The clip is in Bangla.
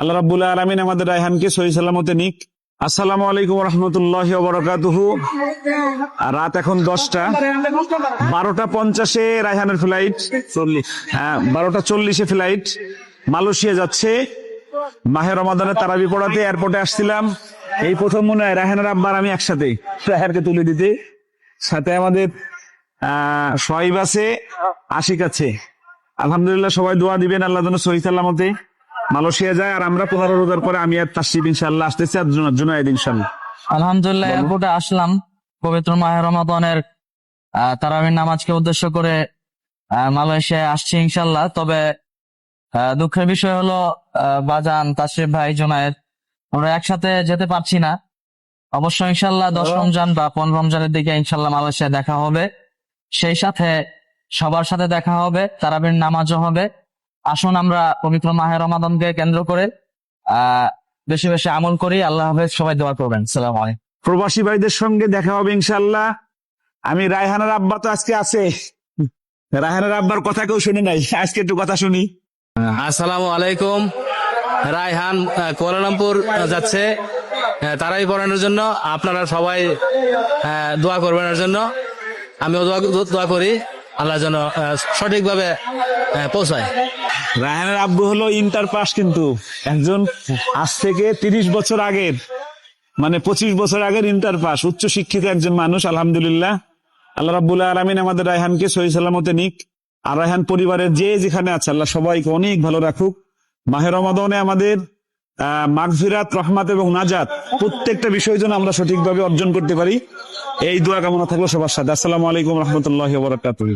আল্লাহ রাব্বুল আলামিন আমাদের রায়হানকে সহি সালামতে নিক। আসসালামু আলাইকুম রাহমাতুল্লাহি ওয়া বারাকাতুহু। রাত এখন 10টা, 12টা 50-এ রায়হানের ফ্লাইট, 12টা 40-এ ফ্লাইট মালয়েশিয়া যাচ্ছে। মাহে রমাদানের তারাবি পড়াতে এয়ারপোর্টে আসছিলাম, এই প্রথম মনে হয় রায়হানের আব্বার আমি একসাথে রায়হানকে তুলে দিতে। সাথে আমাদের সোহাইব আছে, আশিক আছে। আলহামদুলিল্লাহ, সবাই দোয়া দিবেন আল্লাহ যেন সহি সালামতে মালয়েশিয়া যায়। আর আমরা 15 রোজার পরে আমি আর তাসরিফ ইনশাআল্লাহ আসতেছি, আর জুনায়েদ ইনশাআল্লাহ। আলহামদুলিল্লাহ, এয়ারপোর্টে আসলাম পবিত্র মাহে রমাদানের তারাবির নামাজকে উদ্দেশ্য করে মালয়েশিয়ায় আসছি ইনশাল্লাহ। তবে দুঃখের বিষয় হলো বাজান তাশরিফ ভাই, জুনায়েদ, আমরা একসাথে যেতে পারছি না। অবশ্য ইনশাল্লাহ 10 রমজান বা 15 রমজানের দিকে ইনশাল্লাহ মালয়েশিয়া দেখা হবে, সেই সাথে সবার সাথে দেখা হবে, তারাবির নামাজও হবে। আসুন আমরা পবিত্র মাহে রমাদানকে কেন্দ্র করে বেশি বেশি আমল করি। আল্লাহ হাফেজ, সবাই দোয়া করবেন। আসসালামু আলাইকুম। প্রবাসী ভাইদের সঙ্গে দেখা হবে ইনশাআল্লাহ। আমি রায়হানের আব্বা তো আজকে আছে, রায়হানের আব্বার কথা কেউ শুনি নাই, আজকে একটু কথা শুনি। আসসালামু আলাইকুম। রায়হান কুয়ালালামপুর যাচ্ছে তারাবি পড়ানোর জন্য। আপনারা সবাই দোয়া করবেন এর জন্য। আমিও দোয়া করি আল্লাহ যেন সঠিকভাবে পৌঁছায়। রায়হানের আব্বু হলো ইন্টার পাস, কিন্তু একজন আজ থেকে 30 বছর আগের, মানে 25 বছর আগের ইন্টার পাস, উচ্চ শিক্ষিত একজন মানুষ। আলহামদুলিল্লাহ, আল্লাহ রাব্বুল আলামিন আমাদের রায়হানকে সহি সালামতে নিক। আর রায়হান পরিবারের যে যেখানে আছে আল্লাহ সবাইকে অনেক ভালো রাখুক। মাহে রমাদানে আমাদের মাগফিরাত, রহমাত এবং নাজাত প্রত্যেকটা বিষয় যেন আমরা সঠিকভাবে অর্জন করতে পারি, এই দোয়া কামনা থাকলো সবার সাথে। আসসালামু আলাইকুম রহমতুল্লাহি ওয়া বারাকাতুহু।